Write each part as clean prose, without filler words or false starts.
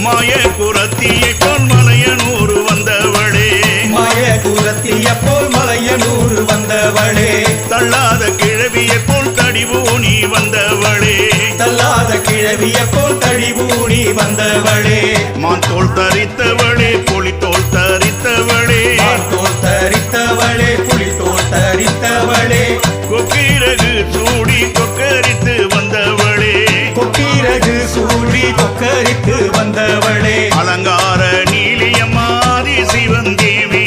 மாய குரத்தியை போல் மலையனூர் வந்தவளே மாய குரத்திய போல் மலையனூர் வந்தவளே தள்ளாத கிழவியை போல் தடிவூனி வந்தவளே தள்ளாத கிழவிய போல் தழிவூனி வந்தவளே மான் தோல் தரித்தவளே புலித்தோல் தரித்தவளே தோல் தரித்தவளே புலித்தோல் தரித்தவளே கொக்கிரகு சூடி கொக்கரித்து வந்தவளே கொக்கிரகு சூடி கொக்கரித்து வந்தவளே அலங்கார நீலியம்மாதி சிவன் தேவி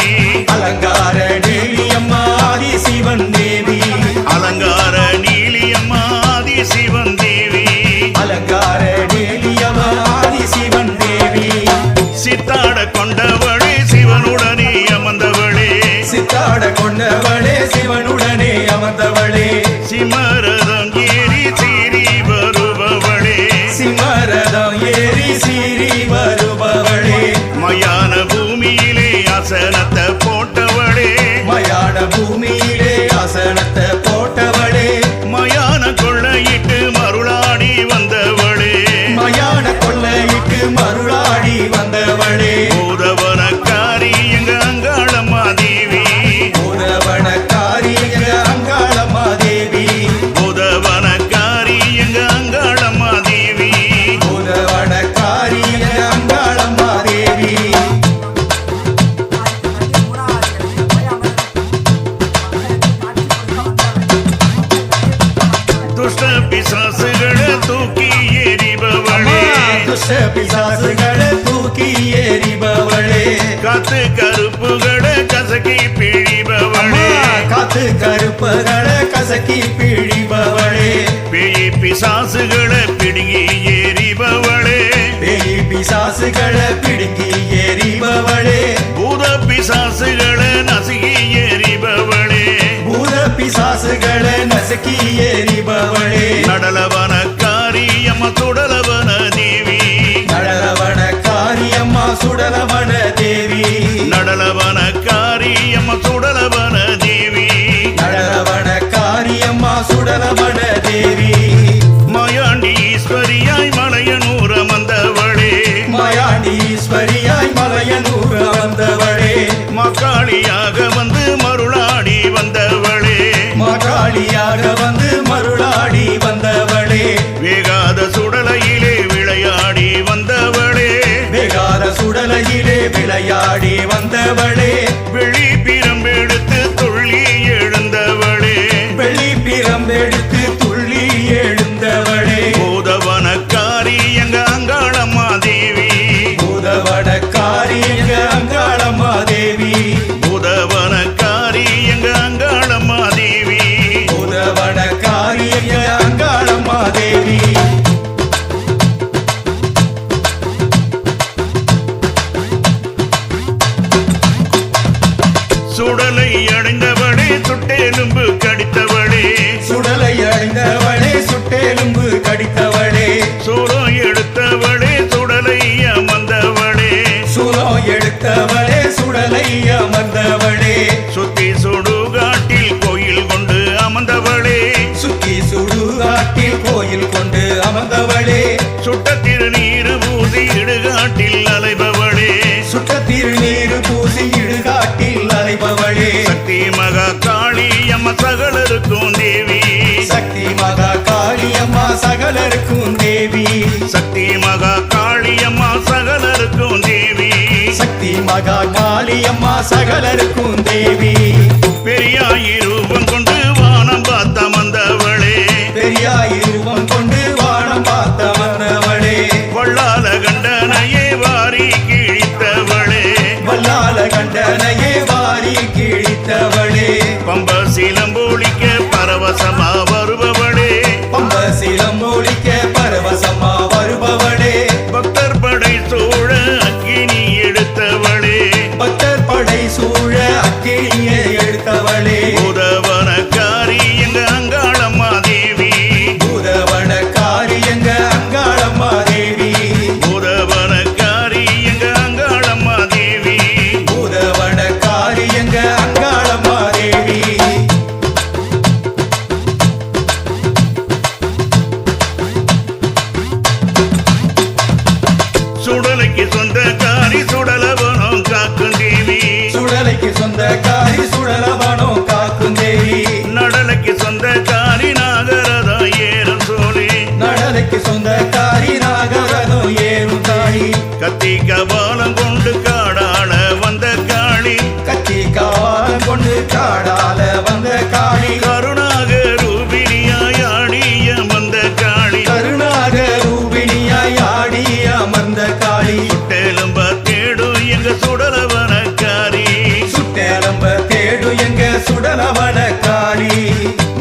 அலங்கார நீலியம்மாதி சிவன் தேவி அலங்கார நீலியம்மாதி சிவன் தேவி அலங்கார நீலியம்மாதி சிவன் தேவி சித்தாட கொண்டவளே சிவனுடனே அமர்ந்தவளே சித்தாட கொண்டவளே சிவனுடனே அமர்ந்தவளே சிமரதம் ஏறி சீறி வருபவளே சிமரதம் ஏறி சீறி வருபவளே மயான பூமியிலே அசனத்தை போட்டவளே மயான பூமியிலே ஆசனத்தை போட்டவளே மயான கொள்ளையிட்டு மருளாடி வந்தவளே மயான கொள்ளையிட்டு மருளாடி வந்தவளே பூதவனக்காரி எங்க அங்காளம்மா தேவி பூதவனக்காரி எங்க அங்காளம்மா தேவி பூதவனக்காரி எங்க அங்காளம்மா தேவி பூதவனக்காரி எங்க அங்காளம்மா தேவி துஷ்ட பிசாசுகளை தூக்கி எறிபவளே துஷ்ட பிசாசுகளை தூக்கி எறிபவளே காத்து கருப்புகளை கசக்கி பிழிபவளே காத்து கருப்பகளை கசக்கி பிழிபவளே பேய் பிசாசுகளை பிடுங்கி எறிபவளே பேய் பிசாசுகளை பிடுங்கி எறிபவளே பூத பிசாசுகளை நசுகி எறிபவளே பூத பிசாசுகளை நசுக்கி எறிபவளே நடலவனக்காரி அம்மா சுடலவன தேவி நடலவனக்காரி அம்மா சுடலவன தேவி நடலவனக்காரி அம்மா சுடலவன தேவி நடலவனக்காரி அம்மா சுடலவன தேவி மாயாண்டி ஈஸ்வரியாய் மலையனூர் அமர்ந்தவளே மாயாண்டீஸ்வரியாய் மலையனூர் வந்தவளே மக்காளியாக வந்து மருளாடி வந்தவளே மாகாளியாக வந்து மருளாடி வந்தவளே வேகாத சுடலையிலே விளையாடி வந்தவளே வேகாத சுடலையிலே விளையாடி வந்தவளே வெளி பிரம்பெடுத்து துள்ளி எழுந்தவளே வெள்ளி பிரம்பெடுத்து துள்ளி எழுந்தவளே பூதவனக்காரி எங்க அங்காளம்மா தேவி பூதவனக்காரி எங்க அங்காளம்மா தேவி பூதவனக்காரி எங்க அங்காளம்மா தேவி பூதவனக்காரி எங்க அங்காளம்மா தேவி சுடலை அடைந்தவளே சுட்டெலும்பு கடித்தவளே சுடலை அடைந்தவளே சுட்டெலும்பு கடித்தவளே சூரம் எடுத்தவளே சுடலை அமர்ந்தவளே சூலம் எடுத்தவளே சுடலை அமர்ந்தவளே சுத்தி சுடுகாட்டில் கோயில் கொண்டு அமர்ந்தவளே சுத்தி சுடுகாட்டில் கோயில் கொண்டு அமர்ந்தவளே சுட்ட திருநீரு பூசி இடுகாட்டில் அலைபவளே சுட்ட திருநீர் பூசி இடுகாட்டில் அலைபவளே சக்தி மகா காளி அம்மா சகலருக்கும் தேவி சக்தி மகா காளியம்மா சகலருக்கும் தேவி சக்தி மகா காளி அம்மா சகலருக்கும் தேவி சக்தி மகா காளியம்மா சகலருக்கும் தேவி பெரியாய் ரூபம் கொண்டு வானம் பார்த்த மந்தவளே பெரியாய் ரூபம் கொண்டு வானம் பார்த்த வந்தவளே வள்ளால கண்டனையே வாரி கிழித்தவளே வல்லால கண்டனையே வாரி கிழித்தவளே பம்ப சிலம்பொழிக்க பரவசமா வருபவளே பம்ப சிலம்பொழிக்க பரவசமா வருபவளே பக்தர் படை சூழ அக்கினி எடுத்தவளே பக்தர் படை சூழ அக்கினியை எடுத்தவளே பூத காரி நாகரதம் ஏறும் காளி கத்தி கபாலம் கொண்டு காடாள வந்த காளி கத்தி காலம் கொண்டு காடால வந்த காளி கருணாக ரூபிணியாய் ஆடிய வந்த காளி கருணாக ரூபிணியாய் ஆடி அமர்ந்த காளி சுட்டெலும்ப தேடும் எங்க சுடலவனக்காரி சுட்டேலம்ப தேடு எங்க சுடலவன காளி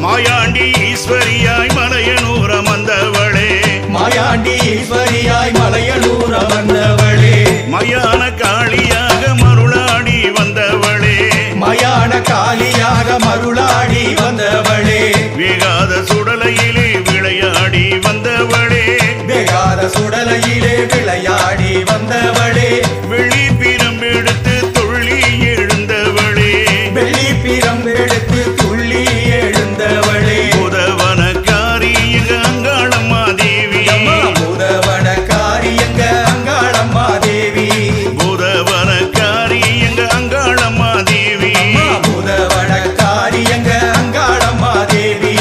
மாயாண்டி ஈஸ்வரியாய் மலையனூர வந்தவளே மாயாண்டி ஈஸ்வரியாய் மலையனூர் அமர்ந்தவளே மயான காளியாக மருளாடி வந்தவளே மயான காளியாக மருளாடி வந்தவளே வேகாத சுடலையிலே விளையாடி வந்தவளே வேகாத சுடலையிலே விளையாடி வந்தவளே வெள்ளி பிரம்பெடுத்து துள்ளி எழுந்தவளே வெள்ளி பிரம்பெடுத்து துள்ளி எழுந்தவளே புதவனக்காரி எங்க அங்காளம்மா தேவி அம்மா புதவனக்காரி எங்க அங்காளம்மா தேவி புதவனக்காரி எங்க அங்காளம்மா தேவி அம்மா புதவனக்காரி எங்க அங்காளம்மா தேவி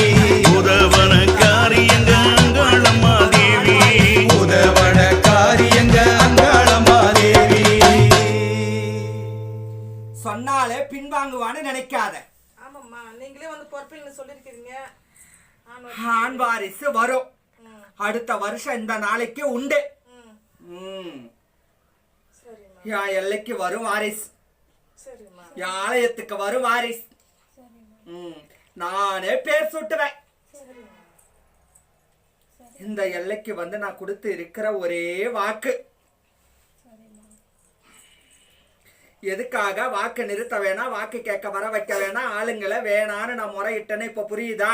புதவனக்காரி எங்க அங்காளம்மா தேவி புதவனக்காரி எங்க அங்காளம்மா தேவி சொன்னாலே பின்வாங்குவான்னு நினைக்காத. ஆமாம்மா, நீங்களே வந்து பொறுப்பில்னு சொல்லியிருக்கிறீங்க. ஆண் வாரிசு வரும். அடுத்த வருஷம் இந்த நாளைக்கு உண்டு. சரிம்மா, என் எல்லைக்கு வரும் வாரிசு, சரிம்மா. என் ஆலயத்துக்கு வரும் வாரிசு. நானே பேர் சுட்டுவேன். இந்த எல்லைக்கு வந்து நான் கொடுத்து இருக்கிற ஒரே வாக்கு. எதுக்காக வாக்கு நிறுத்த வேணாம், வாக்கு கேட்க வர வைக்க வேணாம், ஆளுங்களை வேணான்னு நான் முறையிட்டேன்னு இப்ப புரியுதா?